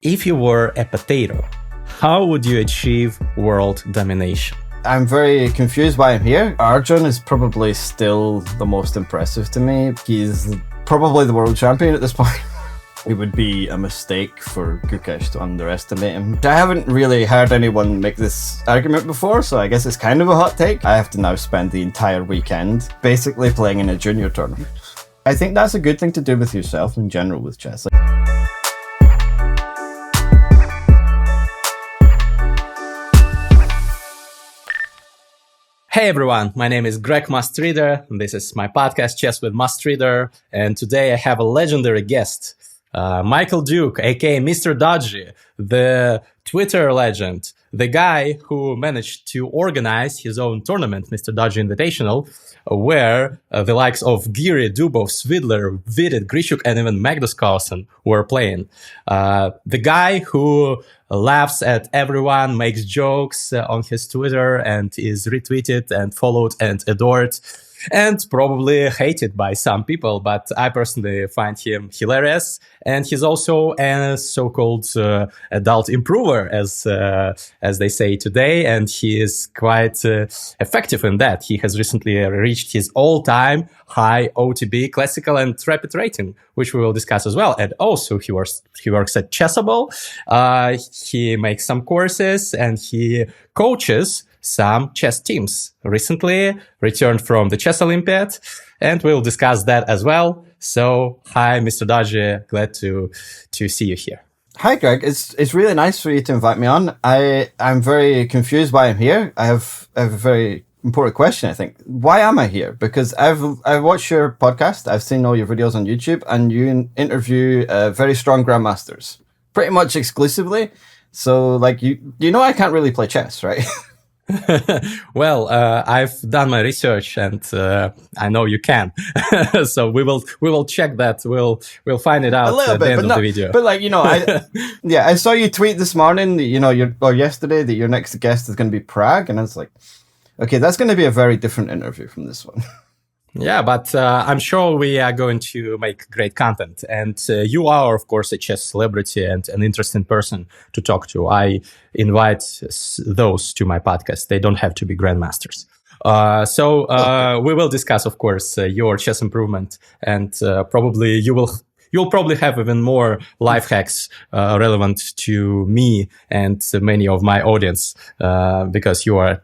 If you were a potato, how would you achieve world domination? I'm very confused why I'm here. Arjun is probably still the most impressive to me. He's probably the world champion at this point. It would be a mistake for Gukesh to underestimate him. I haven't really heard anyone make this argument before, so I guess it's kind of a hot take. I have to now spend the entire weekend basically playing in a junior tournament. I think that's a good thing to do with yourself in general with chess. Hey everyone, my name is Greg Mustreader, and this is my podcast Chess with Mustreader, and today I have a legendary guest, Michael Duke, aka MrDodgy, the Twitter legend, the guy who managed to organize his own tournament, MrDodgy Invitational, where the likes of Geary, Dubov, Svidler, Vidit, Grishuk, and even Magnus Carlsen were playing. The guy who laughs at everyone, makes jokes on his Twitter, and is retweeted and followed and adored, and probably hated by some people, but I personally find him hilarious. And he's also a so-called adult improver, as they say today, and he is quite effective in that. He has recently reached his all-time high OTB classical and rapid rating, which we will discuss as well. And also he works at Chessable. He makes some courses and he coaches some chess teams. Recently returned from the Chess Olympiad, and we'll discuss that as well. So, hi, MrDodgy. Glad to see you here. Hi, Greg. It's really nice for you to invite me on. I'm very confused why I'm here. I have a very important question, I think. Why am I here? Because I've watched your podcast, I've seen all your videos on YouTube, and you interview very strong grandmasters, pretty much exclusively. So, like, you know I can't really play chess, right? Well, I've done my research, and I know you can. So we will check that. We'll find it out at the end of the video. But like, I saw you tweet this morning that, or yesterday, that your next guest is going to be Prague, and I was like, okay, that's going to be a very different interview from this one. Yeah, but I'm sure we are going to make great content. And you are, of course, a chess celebrity and an interesting person to talk to. I invite those to my podcast. They don't have to be grandmasters. We will discuss, of course, your chess improvement, and probably you'll probably have even more life hacks relevant to me and many of my audience, because you are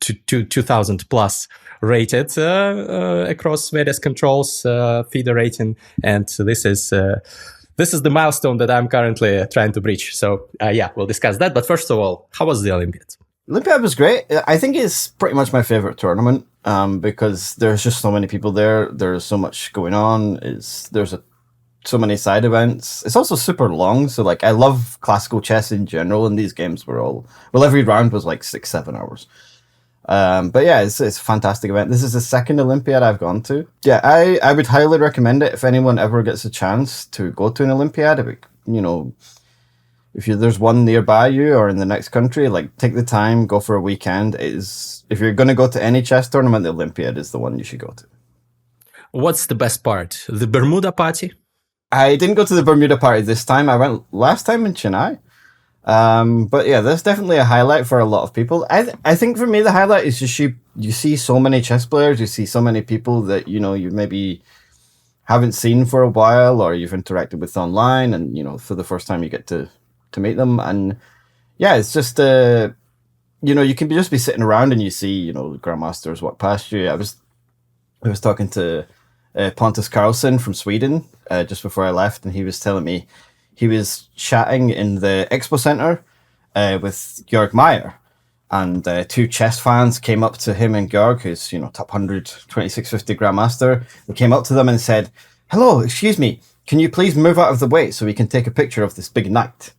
2,000 plus rated across various controls, feeder rating, and this is the milestone that I'm currently trying to reach. So we'll discuss that. But first of all, how was the Olympiad? Olympiad was great. I think it's pretty much my favorite tournament because there's just so many people there. There's so much going on. So many side events. It's also super long. So like, I love classical chess in general, and these games were every round was like 6-7 hours. But yeah, it's a fantastic event. This is the second Olympiad I've gone to. Yeah, I would highly recommend it if anyone ever gets a chance to go to an Olympiad. If there's one nearby you or in the next country, like, take the time, go for a weekend. If you're going to go to any chess tournament, the Olympiad is the one you should go to. What's the best part? The Bermuda party? I didn't go to the Bermuda party this time. I went last time in Chennai. But yeah, that's definitely a highlight for a lot of people. I think for me, the highlight is just you see so many chess players, you see so many people that, you maybe haven't seen for a while, or you've interacted with online, and, for the first time you get to meet them. And yeah, it's just, you can just be sitting around and you see, grandmasters walk past you. I was talking to Pontus Carlsen from Sweden just before I left, and he was telling me he was chatting in the Expo Center with Georg Meyer, and two chess fans came up to him and Georg, who's, top 100, 2650 grandmaster. They came up to them and said, "Hello, excuse me, can you please move out of the way so we can take a picture of this big knight?"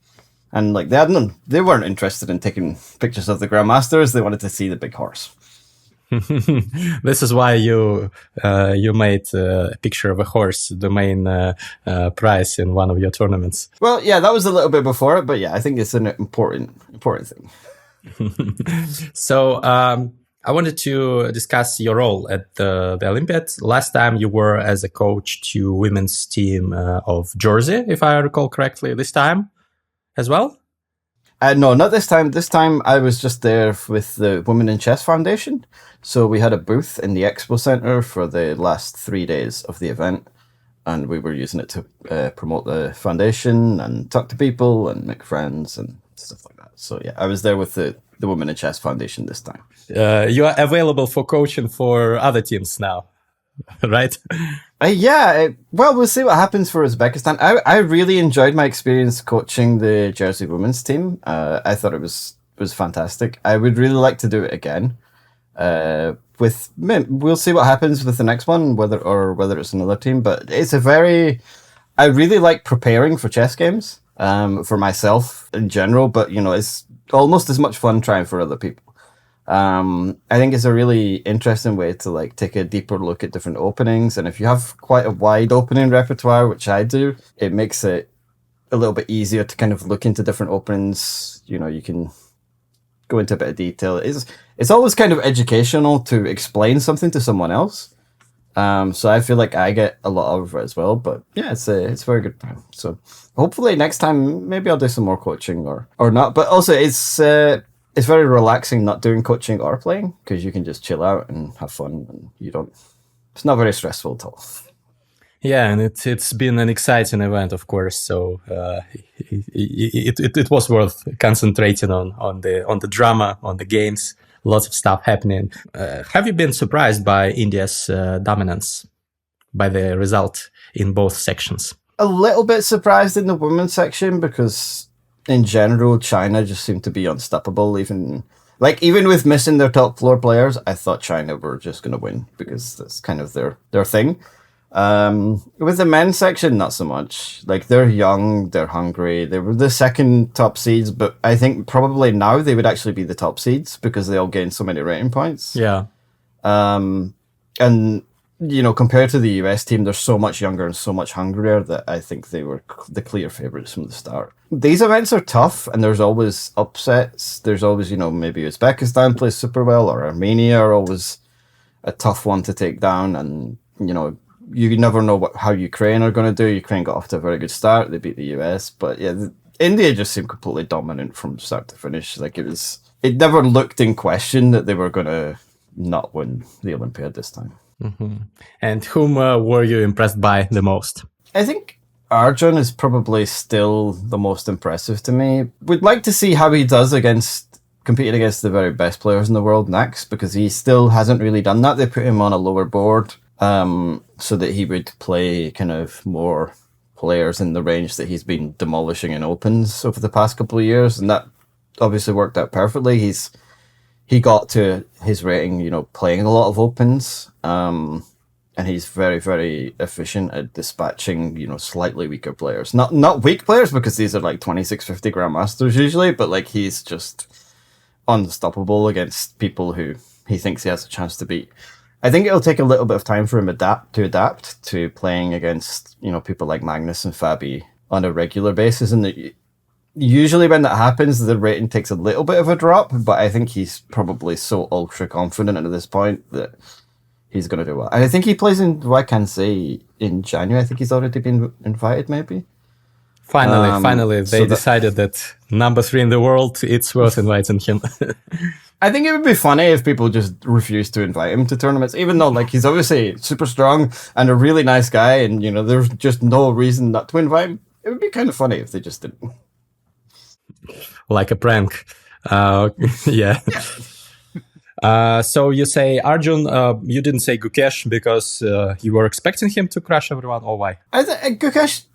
And like, they weren't interested in taking pictures of the grandmasters. They wanted to see the big horse. This is why you made a picture of a horse the main prize in one of your tournaments. Well, yeah, that was a little bit before it, but yeah, I think it's an important thing. So I wanted to discuss your role at the Olympiad. Last time you were as a coach to women's team of Jersey, if I recall correctly. This time as well? No, not this time. This time I was just there with the Women in Chess Foundation. So we had a booth in the Expo Center for the last 3 days of the event. And we were using it to promote the foundation and talk to people and make friends and stuff like that. So yeah, I was there with the Women in Chess Foundation this time. You are available for coaching for other teams now, right? Well, we'll see what happens for Uzbekistan. I really enjoyed my experience coaching the Jersey women's team. I thought it was fantastic. I would really like to do it again. We'll see what happens with the next one, whether it's another team. But I really like preparing for chess games. For myself in general, but it's almost as much fun trying for other people. I think it's a really interesting way to like take a deeper look at different openings. And if you have quite a wide opening repertoire, which I do, it makes it a little bit easier to kind of look into different openings. You can go into a bit of detail. It's always kind of educational to explain something to someone else. So I feel like I get a lot of it as well. But yeah, it's very good. So hopefully next time maybe I'll do some more coaching or not. But also it's very relaxing not doing coaching or playing because you can just chill out and have fun and it's not very stressful at all. Yeah, and it's been an exciting event, of course. So it was worth concentrating on the drama, on the games, lots of stuff happening. Have you been surprised by India's dominance, by the result in both sections? A little bit surprised in the women's section because in general, China just seemed to be unstoppable. Even with missing their top floor players, I thought China were just going to win because that's kind of their thing. With the men's section, not so much. Like they're young, they're hungry. They were the second top seeds, but I think probably now they would actually be the top seeds because they all gained so many rating points. Yeah. And compared to the US team, they're so much younger and so much hungrier that I think they were the clear favorites from the start. These events are tough and there's always upsets. There's always, maybe Uzbekistan plays super well or Armenia are always a tough one to take down. And, you never know how Ukraine are going to do. Ukraine got off to a very good start. They beat the US. But yeah, India just seemed completely dominant from start to finish. Like it never looked in question that they were going to not win the Olympiad this time. Mm-hmm. And whom were you impressed by the most? I think Arjun is probably still the most impressive to me. We'd like to see how he does competing against the very best players in the world next, because he still hasn't really done that. They put him on a lower board so that he would play kind of more players in the range that he's been demolishing in opens over the past couple of years, and that obviously worked out perfectly. He got to his rating, playing a lot of opens, and he's very, very efficient at dispatching, slightly weaker players. Not weak players, because these are like 2650 Grandmasters usually, but like he's just unstoppable against people who he thinks he has a chance to beat. I think it'll take a little bit of time for him to adapt to playing against, people like Magnus and Fabi on a regular basis, and usually when that happens, the rating takes a little bit of a drop, but I think he's probably so ultra confident at this point that he's going to do well. And I think he plays in YCanC in January. I think he's already been invited, maybe. Finally, they decided that number 3 in the world, it's worth inviting him. I think it would be funny if people just refused to invite him to tournaments, even though he's obviously super strong and a really nice guy, and there's just no reason not to invite him. It would be kind of funny if they just didn't. Like a prank. Yeah. So you say Arjun, you didn't say Gukesh because you were expecting him to crush everyone, or why? I think Gukesh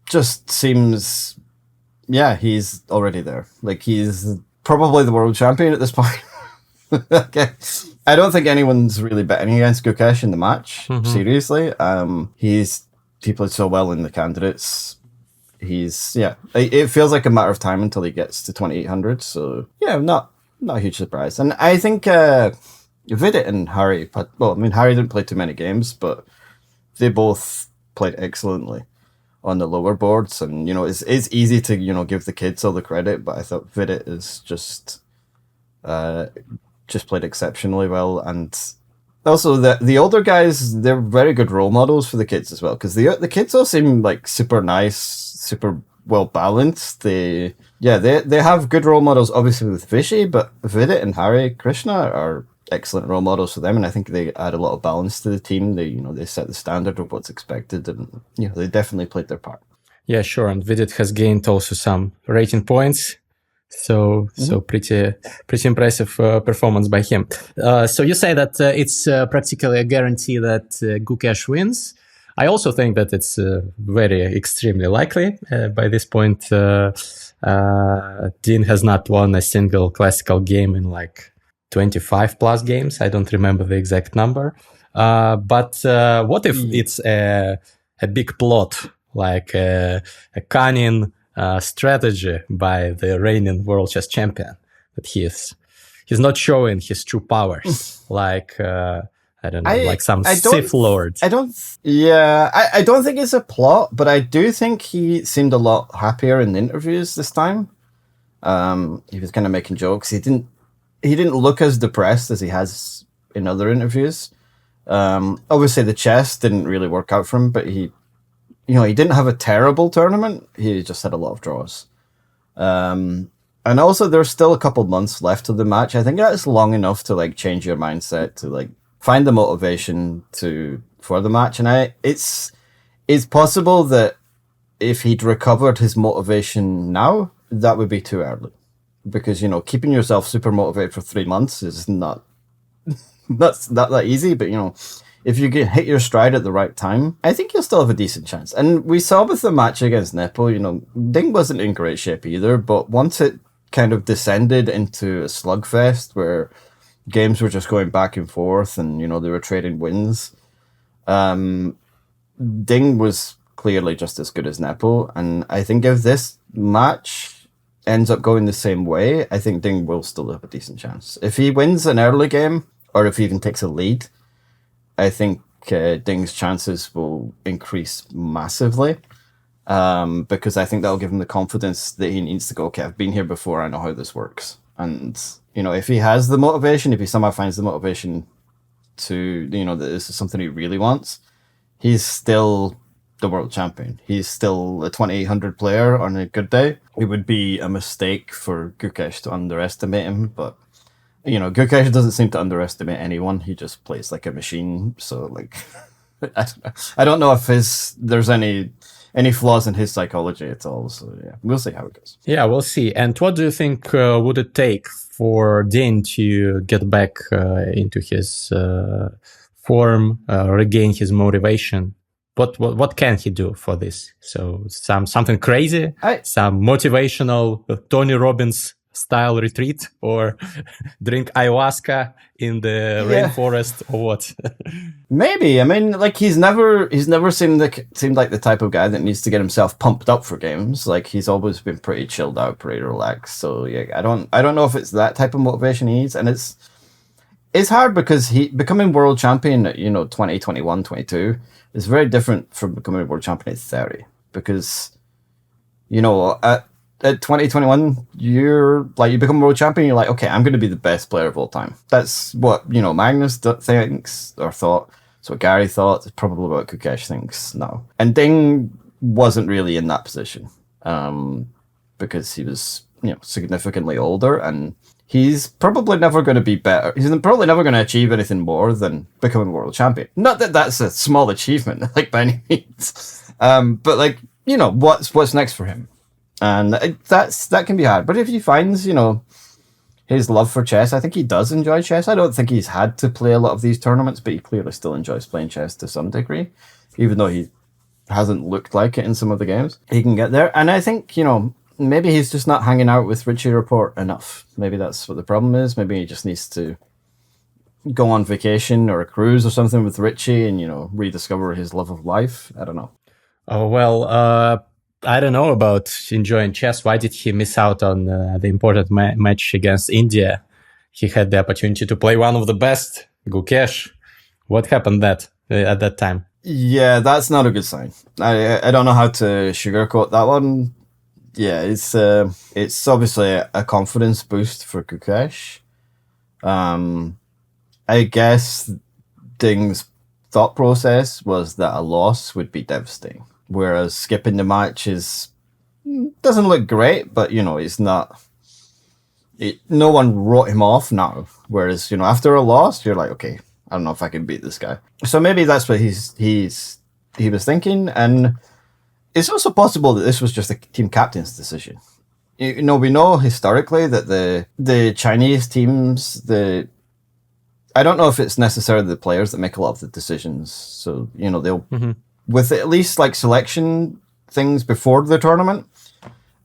just seems, he's already there. He's probably the world champion at this point. Okay. I don't think anyone's really betting against Gukesh in the match, seriously. He played so well in the candidates. It feels like a matter of time until he gets to 2800. So not a huge surprise. And I think Vidit and Harry, Harry didn't play too many games, but they both played excellently on the lower boards. And it's easy to give the kids all the credit, but I thought Vidit is just played exceptionally well. And also the older guys, they're very good role models for the kids as well, because the kids all seem like super nice, super well balanced. They Yeah, they have good role models, obviously with Vishy, but Vidit and Hari Krishna are excellent role models for them, and I think they add a lot of balance to the team. They set the standard of what's expected, and they definitely played their part. Yeah, sure. And Vidit has gained also some rating points. So pretty impressive performance by him. So you say that it's practically a guarantee that Gukesh wins. I also think that it's very extremely likely. By this point, Dean has not won a single classical game in like 25 plus games. I don't remember the exact number. But what if it's a big plot, like a cunning strategy by the reigning world chess champion, that he's not showing his true powers, like I don't know, like some Sith Lord. I don't think it's a plot, but I do think he seemed a lot happier in the interviews this time. He was kind of making jokes. He didn't look as depressed as he has in other interviews. Obviously the chess didn't really work out for him, but he didn't have a terrible tournament. He just had a lot of draws. And also there's still a couple months left of the match. I think that's long enough to like change your mindset, to like find the motivation for the match. And it's possible that if he'd recovered his motivation now, that would be too early. Because, keeping yourself super motivated for 3 months is not that easy. But, if you hit your stride at the right time, I think you'll still have a decent chance. And we saw with the match against Nepo, Ding wasn't in great shape either. But once it kind of descended into a slugfest where games were just going back and forth and, they were trading wins, Ding was clearly just as good as Nepo. And I think if this match ends up going the same way, I think Ding will still have a decent chance. If he wins an early game, or if he even takes a lead, I think Ding's chances will increase massively, because I think that'll give him the confidence that he needs to go, okay, I've been here before, I know how this works. And, if he has the motivation, if he somehow finds the motivation to, that this is something he really wants, he's still the world champion. He's still a 2800 player on a good day. It would be a mistake for Gukesh to underestimate him, but Gukesh doesn't seem to underestimate anyone. He just plays like a machine. So like, I don't know if there's any flaws in his psychology at all. So yeah, we'll see how it goes. Yeah, we'll see. And what do you think would it take for Dean to get back into his form, regain his motivation? What can he do for this? So something crazy, some motivational Tony Robbins style retreat, or drink ayahuasca in the rainforest, or what? Maybe. I mean, like he's never seemed like the type of guy that needs to get himself pumped up for games. Like he's always been pretty chilled out, pretty relaxed. So yeah, I don't know if it's that type of motivation he needs, and it's hard because he becoming world champion at 20, 21, 22 is very different from becoming a world champion at 30, because at 2021, you become world champion, you're like, okay, I'm going to be the best player of all time. That's what, Magnus thinks or thought. That's what Gary thought. It's probably what Gukesh thinks now. And Ding wasn't really in that position, because he was, significantly older, and he's probably never going to be better. He's probably never going to achieve anything more than becoming world champion. Not that that's a small achievement, like by any means. But like, what's next for him? And that can be hard. But if he finds, his love for chess, I think he does enjoy chess. I don't think he's had to play a lot of these tournaments, but he clearly still enjoys playing chess to some degree, even though he hasn't looked like it in some of the games. He can get there. And I think, maybe he's just not hanging out with Richie Report enough. Maybe that's what the problem is. Maybe he just needs to go on vacation or a cruise or something with Richie and, rediscover his love of life. I don't know. Oh, well, I don't know about enjoying chess. Why did he miss out on the important match against India? He had the opportunity to play one of the best, Gukesh. What happened at that time? Yeah, that's not a good sign. I don't know how to sugarcoat that one. Yeah, it's obviously a confidence boost for Gukesh. I guess Ding's thought process was that a loss would be devastating, whereas skipping the match is, doesn't look great, but he's not. No one wrote him off now. Whereas after a loss, you're like, okay, I don't know if I can beat this guy. So maybe that's what he was thinking, and it's also possible that this was just the team captain's decision. We know historically that the Chinese teams, I don't know if it's necessarily the players that make a lot of the decisions. So they'll with at least like selection things before the tournament.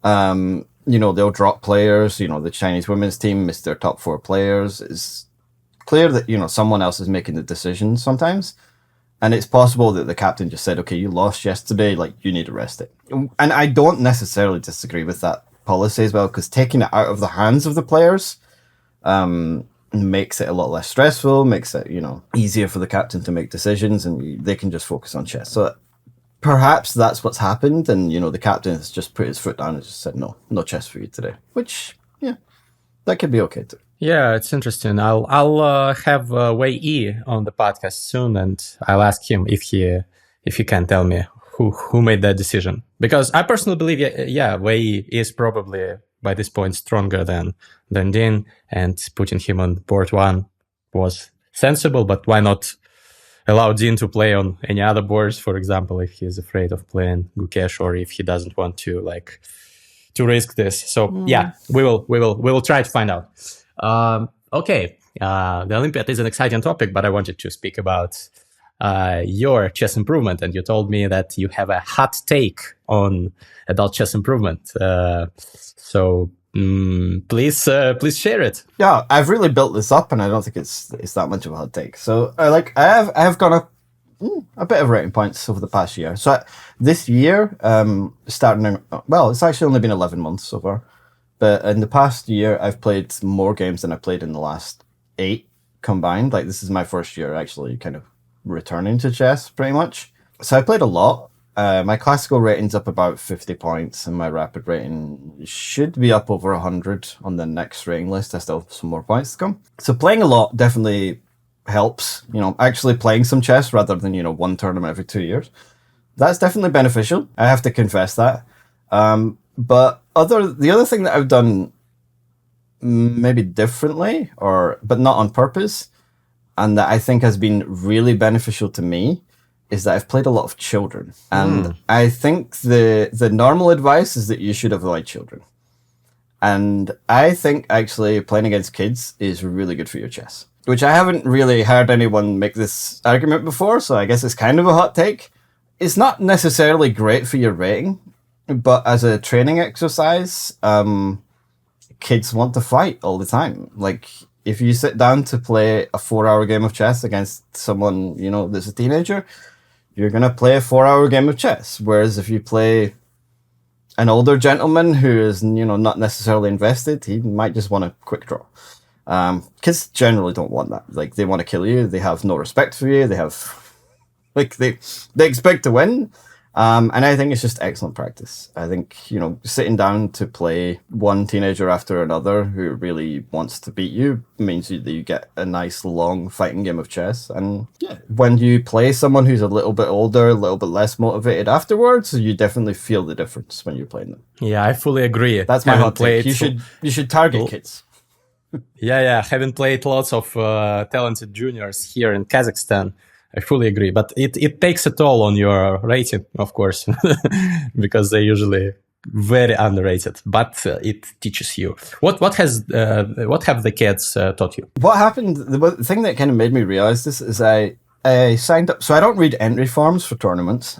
They'll drop players. The Chinese women's team missed their top 4 players. It's clear that someone else is making the decisions sometimes. And it's possible that the captain just said, okay, you lost yesterday, like, you need to rest it. And I don't necessarily disagree with that policy as well, because taking it out of the hands of the players makes it a lot less stressful, makes it, easier for the captain to make decisions, and they can just focus on chess. So perhaps that's what's happened, and, the captain has just put his foot down and just said, no chess for you today. Which, yeah, that could be okay too. Yeah, it's interesting. I'll have Wei Yi on the podcast soon, and I'll ask him if he can tell me who made that decision. Because I personally believe, Wei Yi is probably by this point stronger than Dean, and putting him on board 1 was sensible. But why not allow Dean to play on any other boards, for example, if he's afraid of playing Gukesh, or if he doesn't want to risk this. So yeah, we will try to find out. Okay, the Olympiad is an exciting topic, but I wanted to speak about your chess improvement, and you told me that you have a hot take on adult chess improvement. So please share it. Yeah, I've really built this up, and I don't think it's that much of a hot take. So I have gone up a bit of rating points over the past year. So this year, it's actually only been 11 months so far. But in the past year, I've played more games than I've played in the last 8 combined. Like, this is my first year actually kind of returning to chess, pretty much. So I played a lot. My classical rating's up about 50 points, and my rapid rating should be up over 100 on the next rating list. I still have some more points to come. So playing a lot definitely helps. Actually playing some chess rather than, 1 tournament every 2 years. That's definitely beneficial. I have to confess that. But the other thing that I've done maybe differently, but not on purpose, and that I think has been really beneficial to me, is that I've played a lot of children. And I think the normal advice is that you should avoid children. And I think actually playing against kids is really good for your chess, which I haven't really heard anyone make this argument before, so I guess it's kind of a hot take. It's not necessarily great for your rating, but as a training exercise, kids want to fight all the time. Like, if you sit down to play a 4-hour game of chess against someone, that's a teenager, you're going to play a 4-hour game of chess. Whereas if you play an older gentleman who is, not necessarily invested, he might just want a quick draw. Kids generally don't want that. Like, they want to kill you. They have no respect for you. They have, they expect to win. And I think it's just excellent practice. I think, sitting down to play one teenager after another who really wants to beat you means that you get a nice long fighting game of chess. And yeah, when you play someone who's a little bit older, a little bit less motivated afterwards, you definitely feel the difference when you're playing them. Yeah, I fully agree. That's my hot take. You should target kids. Yeah. Having played lots of talented juniors here in Kazakhstan, I fully agree, but it takes a toll on your rating, of course, because they're usually very underrated. But it teaches you. What have the kids taught you? What happened? The thing that kind of made me realize this is I signed up. So I don't read entry forms for tournaments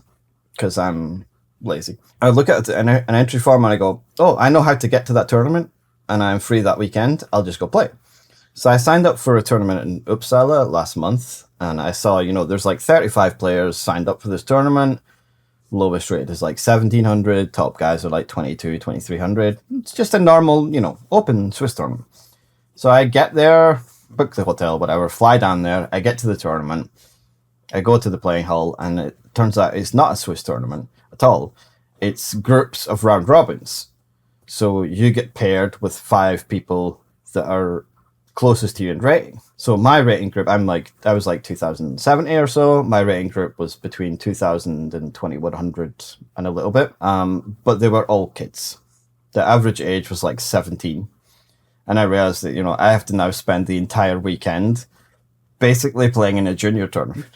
because I'm lazy. I look at an entry form and I go, oh, I know how to get to that tournament, and I'm free that weekend. I'll just go play. So I signed up for a tournament in Uppsala last month. And I saw, there's like 35 players signed up for this tournament. Lowest rate is like 1,700. Top guys are like 22, 2,300. It's just a normal, open Swiss tournament. So I get there, book the hotel, whatever, fly down there. I get to the tournament. I go to the playing hall, and it turns out it's not a Swiss tournament at all. It's groups of round robins. So you get paired with 5 people that are closest to you in rating. So my rating group, I was like 2070 or so. My rating group was between 2000 and 2100 and a little bit. But they were all kids. The average age was like 17. And I realized that, I have to now spend the entire weekend basically playing in a junior tournament.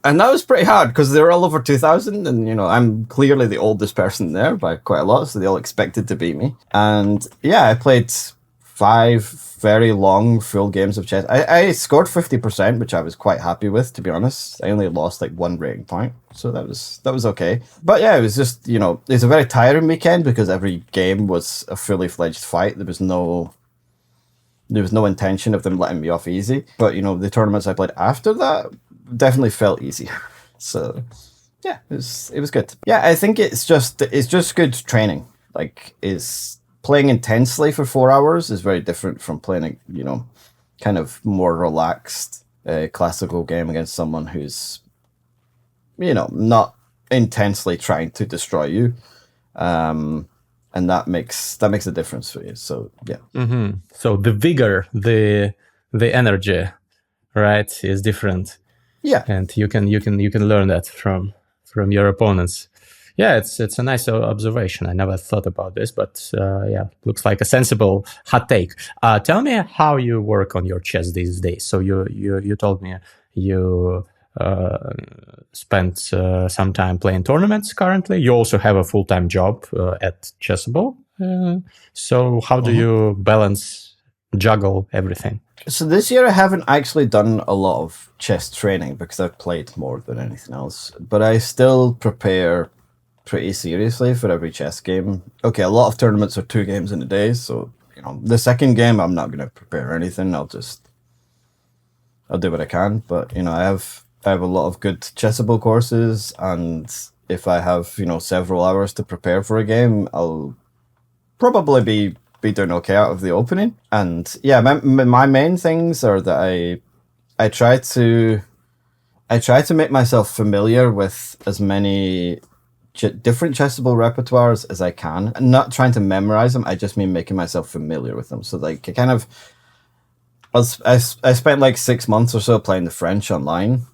And that was pretty hard because they were all over 2000 and, I'm clearly the oldest person there by quite a lot. So they all expected to beat me. And yeah, I played 5 very long full games of chess. I scored 50%, which I was quite happy with, to be honest. I only lost like 1 rating point. So that was okay. But yeah, it was just, it's a very tiring weekend because every game was a fully fledged fight. There was no intention of them letting me off easy. But, the tournaments I played after that definitely felt easy. So yeah, it was good. Yeah, I think it's just good training. Like, is playing intensely for 4 hours is very different from playing kind of more relaxed classical game against someone who's not intensely trying to destroy you. And that makes a difference for you. So yeah. Mm-hmm. So the vigor, the energy, right, is different. Yeah, and you can learn that from your opponents. Yeah, it's a nice observation. I never thought about this, but yeah, looks like a sensible hot take. Tell me how you work on your chess these days. So you told me you spent some time playing tournaments currently. You also have a full-time job at Chessable. So how do you juggle everything? So this year I haven't actually done a lot of chess training because I've played more than anything else. But I still prepare pretty seriously for every chess game. Okay, a lot of tournaments are 2 games in a day, so the second game I'm not going to prepare anything. I'll do what I can. But I have a lot of good Chessable courses, and if I have several hours to prepare for a game, I'll probably be doing okay out of the opening. And yeah, my main things are that I try to make myself familiar with as many different chessable repertoires as I can. I'm not trying to memorize them. I just mean making myself familiar with them. So like I spent like 6 months or so playing the French online,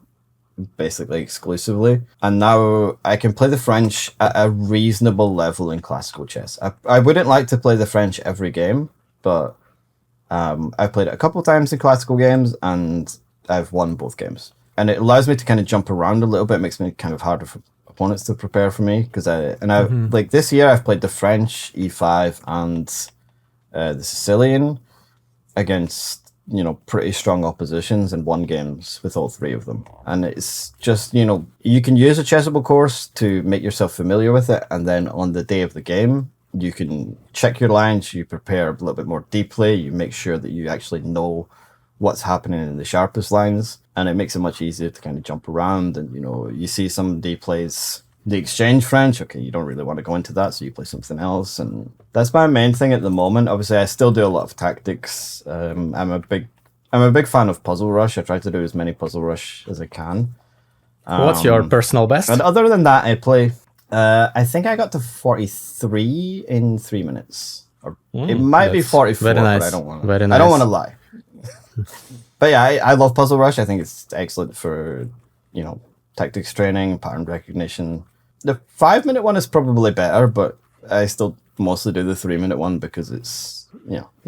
basically exclusively, and now I can play the French at a reasonable level in classical chess. I wouldn't like to play the French every game, but I played it a couple times in classical games and I've won both games, and it allows me to kind of jump around a little bit. It makes me kind of harder for opponents to prepare for me because like this year I've played the French E5 and the Sicilian against pretty strong oppositions and won games with all 3 of them. And it's just, you can use a Chessable course to make yourself familiar with it. And then on the day of the game, you can check your lines, you prepare a little bit more deeply, you make sure that you actually know what's happening in the sharpest lines. And it makes it much easier to kind of jump around. And, you see somebody plays the exchange French. Okay, you don't really want to go into that, so you play something else. And that's my main thing at the moment. Obviously, I still do a lot of tactics. I'm a big fan of Puzzle Rush. I try to do as many Puzzle Rush as I can. What's your personal best? And other than that, I play. I think I got to 43 in 3 minutes, or it might be 44. Very nice. But I don't want to. I don't want to lie. But yeah, I love Puzzle Rush. I think it's excellent for tactics training, pattern recognition. The 5-minute one is probably better, but I still mostly do the 3-minute one because it's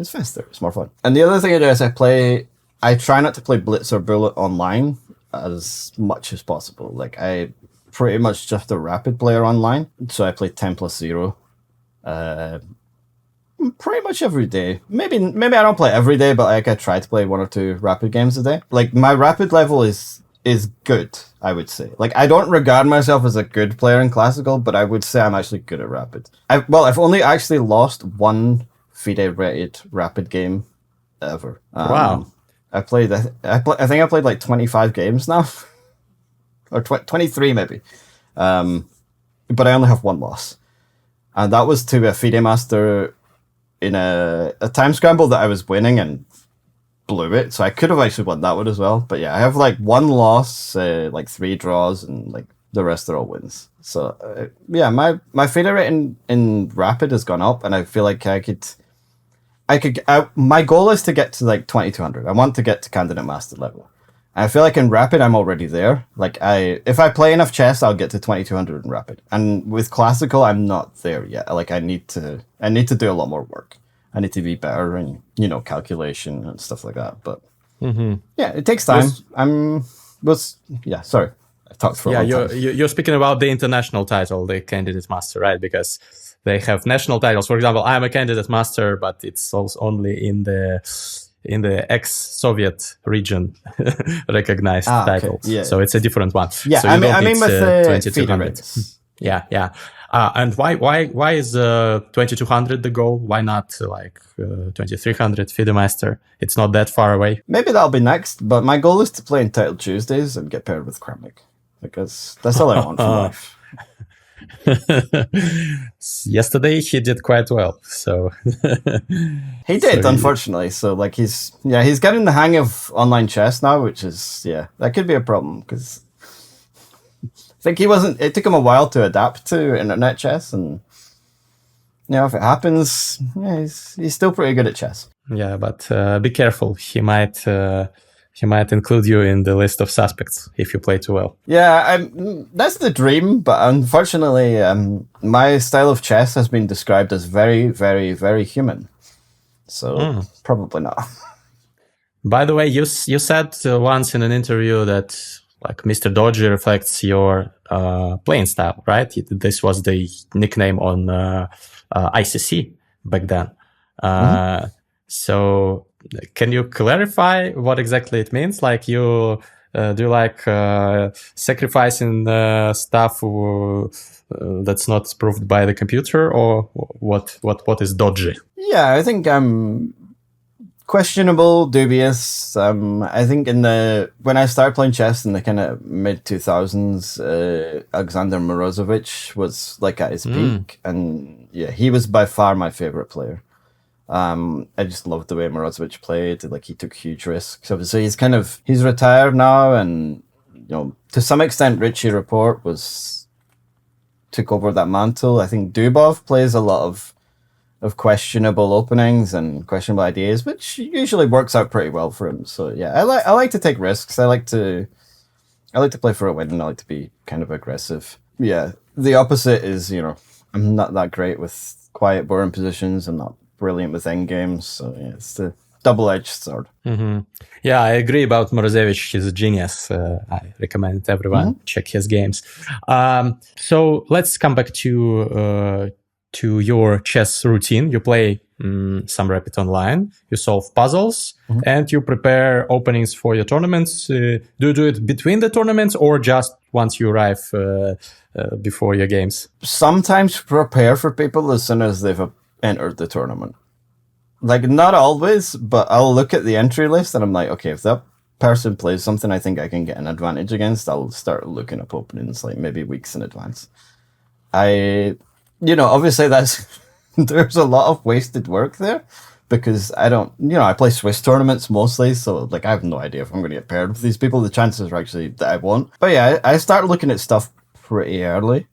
faster, it's more fun. And the other thing I do is I try not to play Blitz or Bullet online as much as possible. Like, I pretty much just a rapid player online, so I play 10+0 pretty much every day. Maybe I don't play every day, but like I try to play 1 or 2 rapid games a day. Like, my rapid level is good, I would say. Like, I don't regard myself as a good player in classical, but I would say I'm actually good at rapid. I've only actually lost 1 FIDE rated rapid game ever. Wow. I think I played like 25 games now. Or 23 maybe. But I only have 1 loss. And that was to a FIDE master in a time scramble that I was winning and blew it, so I could have actually won that one as well. But yeah, I have like 1 loss, like 3 draws, and like the rest are all wins. So yeah, my FIDE rate in rapid has gone up, and I feel like I my goal is to get to like 2200. I want to get to candidate master level. I feel like in rapid I'm already there. Like if I play enough chess, I'll get to 2200 in rapid. And with classical, I'm not there yet. Like I need to do a lot more work. I need to be better in, calculation and stuff like that. But yeah, it takes time. Sorry. I talked for a long time. You're speaking about the international title, the candidate master, right? Because they have national titles. For example, I'm a candidate master, but it's also only in the ex-Soviet region recognized title. Yeah. So it's a different one. Yeah, so I mean with 2200. Yeah. And why is 2200 the goal? Why not like 2300 FIDE Master? It's not that far away. Maybe that'll be next, but my goal is to play Entitled Tuesdays and get paired with Kramnik. Because that's all I want from life. Yesterday he did quite well, so he did, unfortunately. So like he's getting the hang of online chess now, which is that could be a problem because I think it took him a while to adapt to internet chess, and if it happens, he's still pretty good at chess. Yeah, but be careful. He might include you in the list of suspects if you play too well. Yeah, that's the dream, but unfortunately, my style of chess has been described as very, very, very human. So probably not. By the way, you said once in an interview that like Mr.Dodgy reflects your playing style, right? This was the nickname on ICC back then. So can you clarify what exactly it means? Like you do like sacrificing stuff that's not proved by the computer, or what is dodgy? Yeah, I think questionable, dubious. I think when I started playing chess in the kind of mid 2000s, Alexander Morozovich was like at his peak, and he was by far my favorite player. I just loved the way Morozovich played. Like he took huge risks. Obviously, he's retired now, and to some extent, Richie Report took over that mantle. I think Dubov plays a lot of questionable openings and questionable ideas, which usually works out pretty well for him. So yeah, I like to take risks. I like to play for a win, and I like to be kind of aggressive. Yeah, the opposite is I'm not that great with quiet, boring positions. I'm not brilliant with endgames, so it's the double-edged sword. Yeah, I agree about Morozevich. He's a genius. I recommend everyone check his games. So let's come back to your chess routine. You play some Rapid Online, you solve puzzles, and you prepare openings for your tournaments. Do you do it between the tournaments or just once you arrive before your games? Sometimes prepare for people as soon as they've entered the tournament. Like, not always, but I'll look at the entry list and I'm like, okay, if that person plays something I think I can get an advantage against, I'll start looking up openings like maybe weeks in advance. Obviously there's a lot of wasted work there because I play Swiss tournaments mostly, so like I have no idea if I'm going to get paired with these people. The chances are actually that I won't. But yeah, I start looking at stuff pretty early.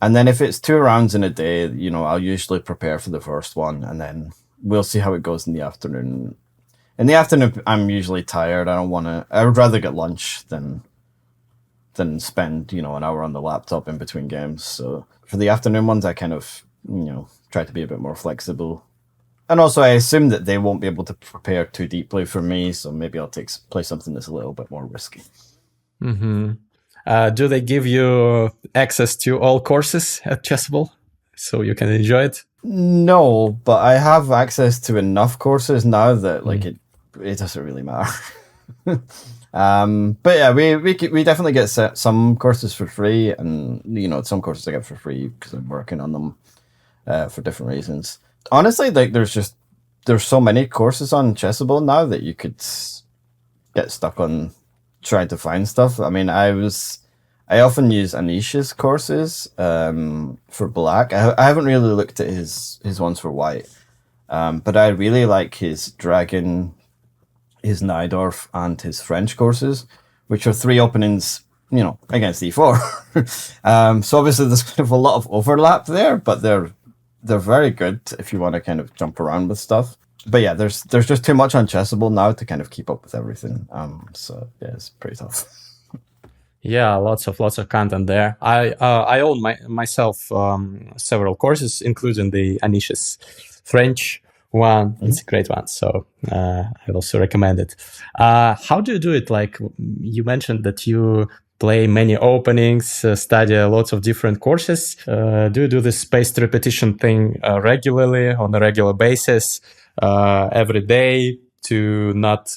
And then if it's 2 rounds in a day, I'll usually prepare for the first one, and then we'll see how it goes in the afternoon. In the afternoon, I'm usually tired. I would rather get lunch than spend, an hour on the laptop in between games. So for the afternoon ones, I kind of, try to be a bit more flexible. And also I assume that they won't be able to prepare too deeply for me, so maybe I'll play something that's a little bit more risky. Do they give you access to all courses at Chessable so you can enjoy it? No, but I have access to enough courses now that like it doesn't really matter. But yeah, we definitely get some courses for free, and some courses I get for free because I'm working on them for different reasons. Honestly, like there's so many courses on Chessable now that you could get stuck on trying to find stuff. I mean, I often use Anish's courses for black. I haven't really looked at his ones for white, but I really like his Dragon, his Najdorf, and his French courses, which are 3 openings, against e4. So obviously there's kind of a lot of overlap there, but they're they're very good if you want to kind of jump around with stuff. But yeah, there's just too much on Chessable now to kind of keep up with everything. So yeah, it's pretty tough. Yeah, lots of content there. I own myself several courses, including the Anish's French one. Mm-hmm. It's a great one, so I also recommend it. How do you do it? Like you mentioned that you play many openings, study lots of different courses. Do you do this spaced repetition thing regularly, on a regular basis, every day, to not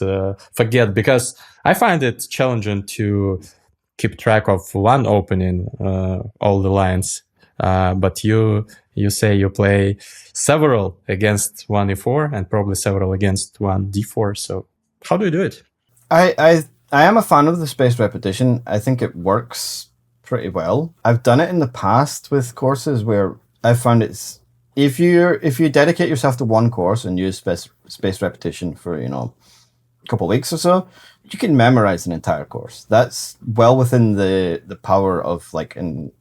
forget? Because I find it challenging to keep track of one opening, all the lines. But you say you play several against one e4 and probably several against one d4. So how do you do it? I am a fan of the spaced repetition. I think it works pretty well. I've done it in the past with courses where I found it's if you dedicate yourself to one course and use spaced repetition for a couple of weeks or so, you can memorize an entire course. That's well within the power of like an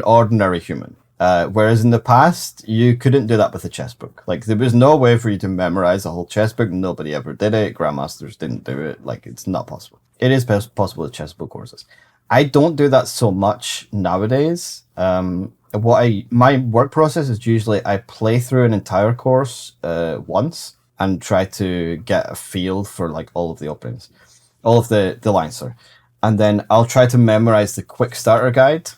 ordinary human. Whereas in the past, you couldn't do that with a chess book. Like there was no way for you to memorize a whole chess book. Nobody ever did it. Grandmasters didn't do it. Like it's not possible. It is possible with chess book courses. I don't do that so much nowadays. My work process is usually I play through an entire course once and try to get a feel for like all of the openings, all of the lines, sorry. And then I'll try to memorize the quick starter guide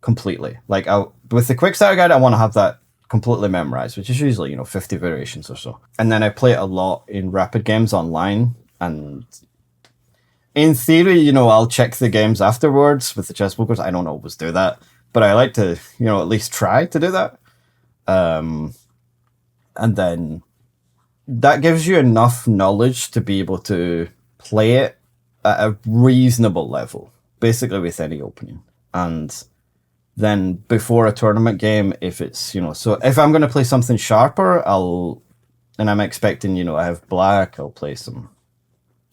completely. Like with the quick starter guide, I want to have that completely memorized, which is usually, 50 variations or so. And then I play it a lot in rapid games online. And in theory, I'll check the games afterwards with the chess bookers. I don't always do that, but I like to, at least try to do that. And then that gives you enough knowledge to be able to play it at a reasonable level, basically with any opening. And then before a tournament game, if it's, so if I'm going to play something sharper, and I'm expecting, I have black, I'll play some,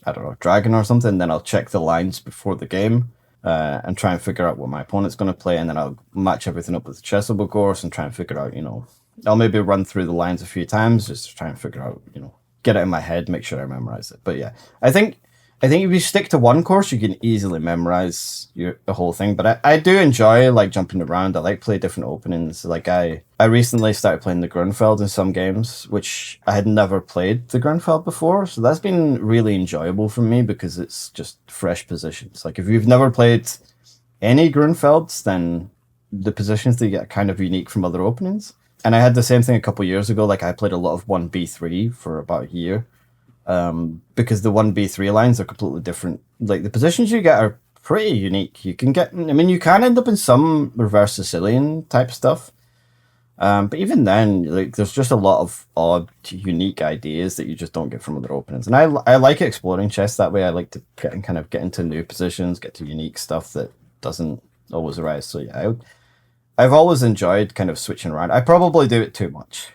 I don't know, dragon or something, then I'll check the lines before the game and try and figure out what my opponent's going to play, and then I'll match everything up with the chessable course and try and figure out, I'll maybe run through the lines a few times just to try and figure out, get it in my head, make sure I memorize it. But yeah, I think if you stick to one course, you can easily memorize the whole thing. But I do enjoy like jumping around. I like play different openings. Like I recently started playing the Grunfeld in some games, which I had never played the Grunfeld before. So that's been really enjoyable for me because it's just fresh positions. Like if you've never played any Grunfelds, then the positions that you get are kind of unique from other openings. And I had the same thing a couple of years ago. Like I played a lot of 1b3 for about a year. Because the 1b3 lines are completely different. Like the positions you get are pretty unique. You can end up in some reverse Sicilian type stuff. But even then, like there's just a lot of odd, unique ideas that you just don't get from other openings. And I like exploring chess that way. I like to get into new positions, get to unique stuff that doesn't always arise. So yeah, I've always enjoyed kind of switching around. I probably do it too much.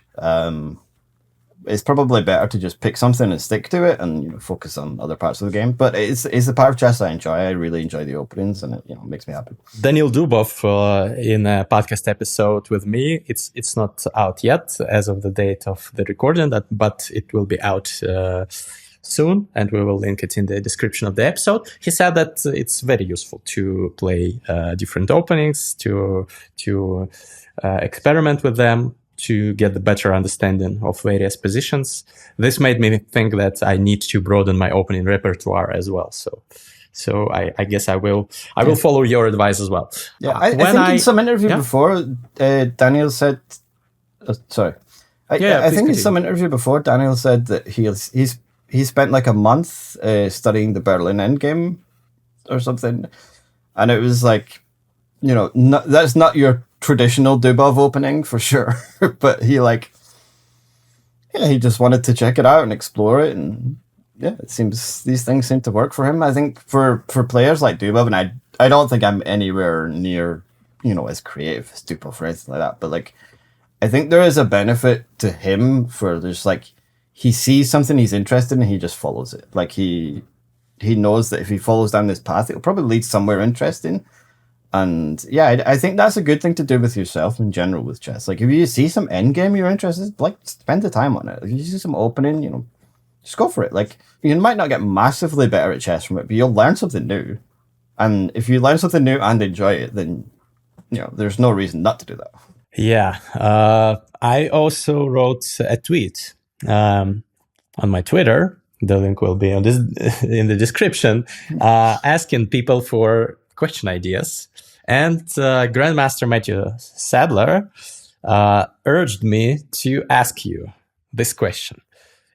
It's probably better to just pick something and stick to it and focus on other parts of the game. But it's the part of chess I enjoy. I really enjoy the openings, and it makes me happy. Daniel Dubov in a podcast episode with me. It's not out yet as of the date of the recording, but it will be out soon, and we will link it in the description of the episode. He said that it's very useful to play different openings, to experiment with them, to get the better understanding of various positions. This made me think that I need to broaden my opening repertoire as well. So I guess I will follow your advice as well. Yeah, I think in some interview before, Daniel said, sorry. I think in some interview before, Daniel said that he spent like a month studying the Berlin Endgame or something. And it was like, that's not your traditional Dubov opening for sure, but he just wanted to check it out and explore it, and it seems these things seem to work for him. I think for players like Dubov, and I don't think I'm anywhere near as creative as Dubov or anything like that, but like I think there is a benefit to him for there's like he sees something he's interested in and he just follows it. Like he knows that if he follows down this path, it'll probably lead somewhere interesting. And yeah, I think that's a good thing to do with yourself in general with chess. Like if you see some end game you're interested, like spend the time on it. If you see some opening, just go for it. Like you might not get massively better at chess from it, but you'll learn something new. And if you learn something new and enjoy it, then there's no reason not to do that. Yeah. I also wrote a tweet on my Twitter. The link will be on this in the description, asking people for question ideas. And Grandmaster Matthew Sadler urged me to ask you this question.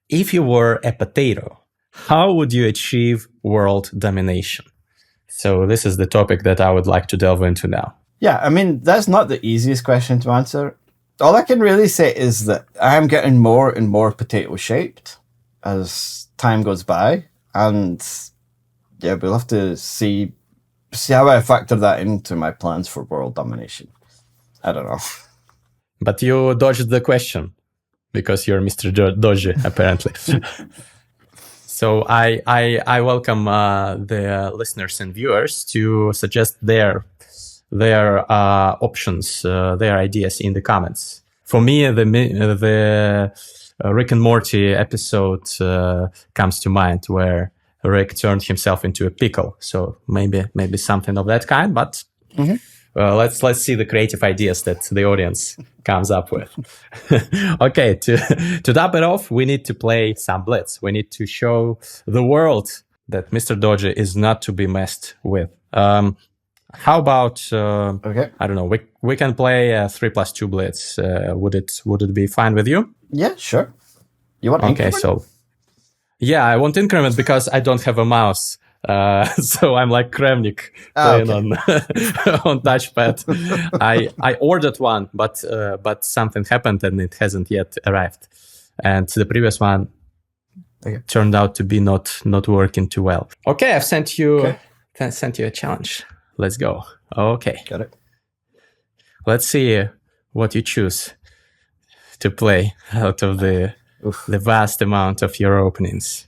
If you were a potato, how would you achieve world domination? So this is the topic that I would like to delve into now. Yeah, I mean, that's not the easiest question to answer. All I can really say is that I am getting more and more potato-shaped as time goes by. And yeah, we'll have to see how I factor that into my plans for world domination. I don't know. But you dodged the question because you're MrDodgy, apparently. So I welcome the listeners and viewers to suggest their options, their ideas in the comments. For me, the Rick and Morty episode comes to mind where Rick turned himself into a pickle. So maybe something of that kind. But let's see the creative ideas that the audience comes up with. Okay, to top it off, we need to play some Blitz. We need to show the world that MrDodgy is not to be messed with. How about Okay. I don't know. We can play 3+2 Blitz. Would it be fine with you? Yeah, sure. You want Okay, increment? so yeah, I want increment because I don't have a mouse. So I'm like Kremnik playing on on touchpad. I ordered one, but something happened and it hasn't yet arrived. And the previous one turned out to be not working too well. Okay, I've sent you a challenge. Let's go. Okay. Got it. Let's see what you choose to play out of the vast amount of your openings.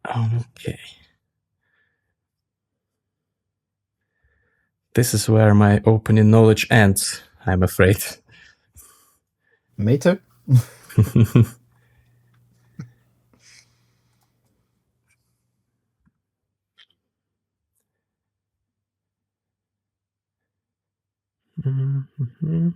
Okay. This is where my opening knowledge ends, I'm afraid. Me too. Mm-hmm.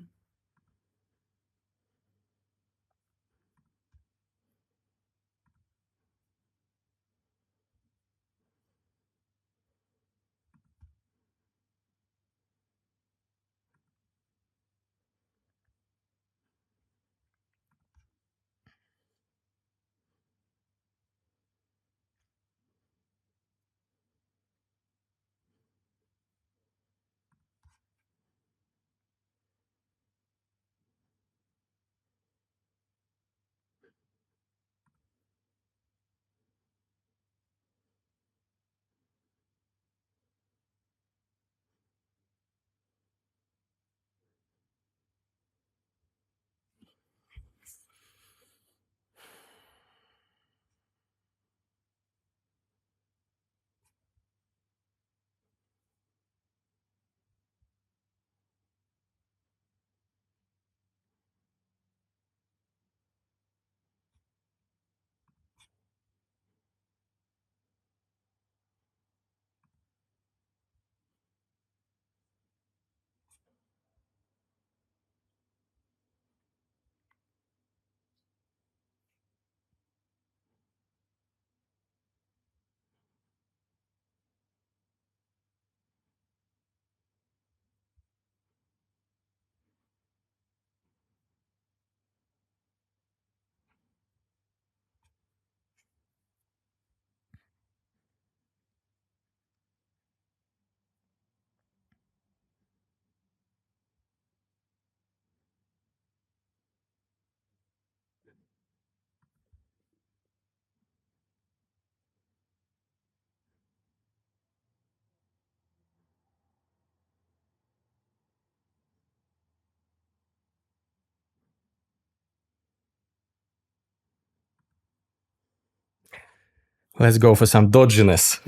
Let's go for some dodginess.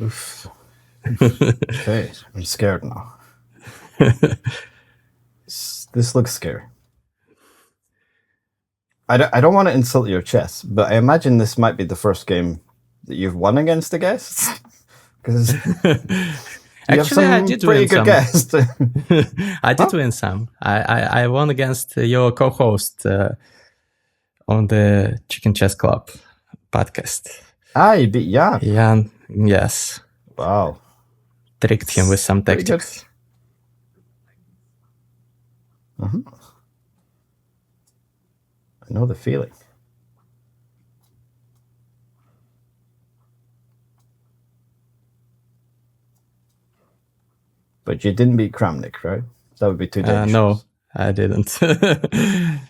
Okay, I'm scared now. This looks scary. I don't want to insult your chess, but I imagine this might be the first game that you've won against a guest. Because Actually, I did pretty win good some. guest. I did win some. I won against your co-host on the Chicken Chess Club podcast. You beat Jan. Jan, yes. Wow. Tricked him with some Pretty good. tactics. I know the feeling. But you didn't beat Kramnik, right? That would be too dangerous. No, I didn't. Okay.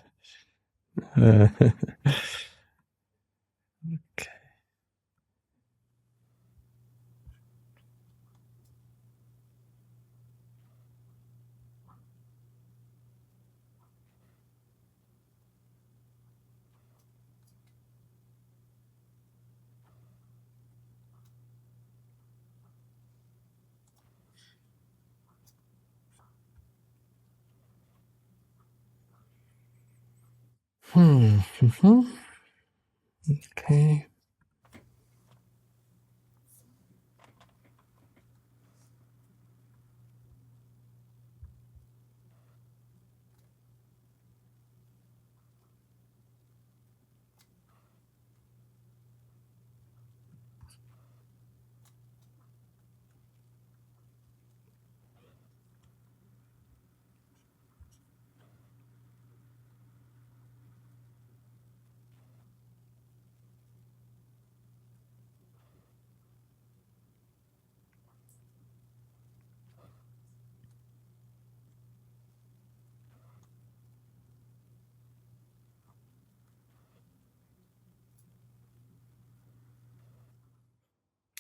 Okay.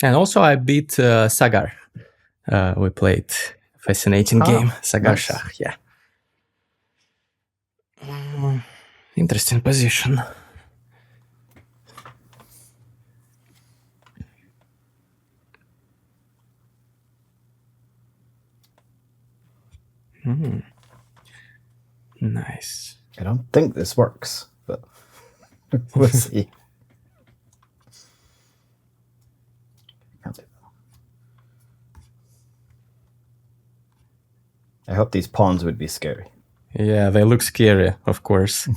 And also I beat Sagar. We played fascinating game. Sagar nice. Shah, yeah. Interesting position. Nice. I don't think this works, but we'll see. Can't do that. I hope these pawns would be scary. Yeah, they look scary, of course.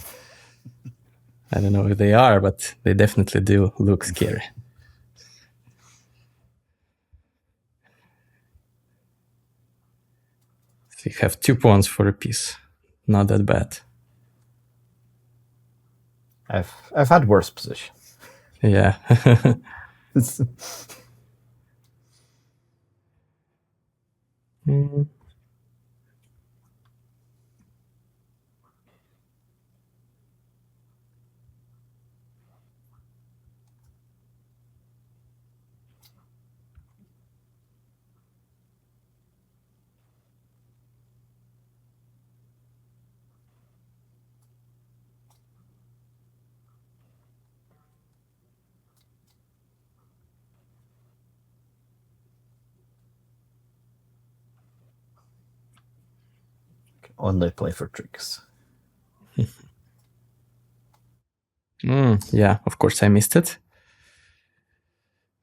I don't know if they are, but they definitely do look scary. So you have 2 pawns for a piece. Not that bad. I've had worse positions. Yeah. Only play for tricks. Yeah, of course I missed it.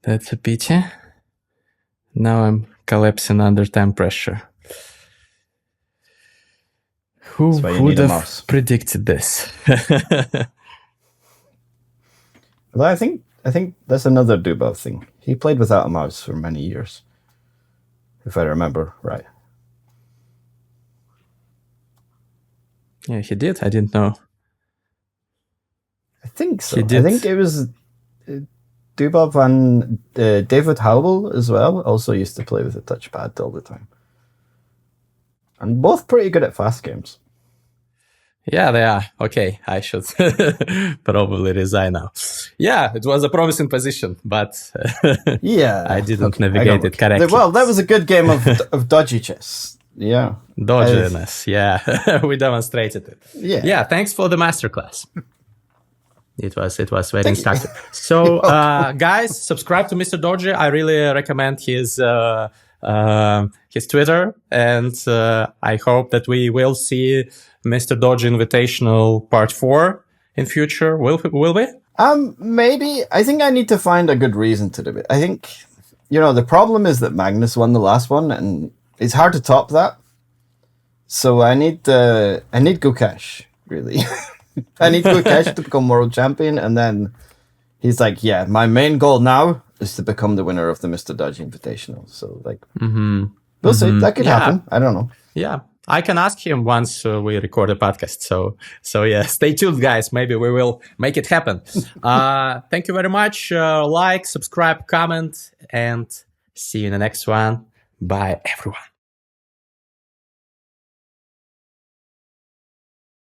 That's a pity. Now I'm collapsing under time pressure. Who would have predicted this? Well, I think that's another Dubov thing. He played without a mouse for many years, if I remember right. Yeah, he did. I didn't know. I think so. I think it was Dubov and David Howell as well. Also used to play with a touchpad all the time, and both pretty good at fast games. Yeah, they are. Okay, I should probably resign now. Yeah, it was a promising position, but yeah, I didn't navigate it correctly. Well, that was a good game of dodgy chess. Yeah. Dodginess, yeah. We demonstrated it. Yeah. Yeah, thanks for the masterclass. It was very instructive. So, guys, subscribe to Mr.Dodgy. I really recommend his his Twitter, and I hope that we will see Mr.Dodgy Invitational Part 4 in future. Will we? Maybe. I think I need to find a good reason to do it. I think, the problem is that Magnus won the last one, and it's hard to top that. So I need Gukesh, really. I need Gukesh to become world champion, and then he's like, yeah, my main goal now is to become the winner of the MrDodgy Invitational. So, we'll see. That could happen. I don't know. Yeah. I can ask him once we record a podcast. So yeah, stay tuned, guys. Maybe we will make it happen. Thank you very much. Like, subscribe, comment, and see you in the next one. Bye, everyone.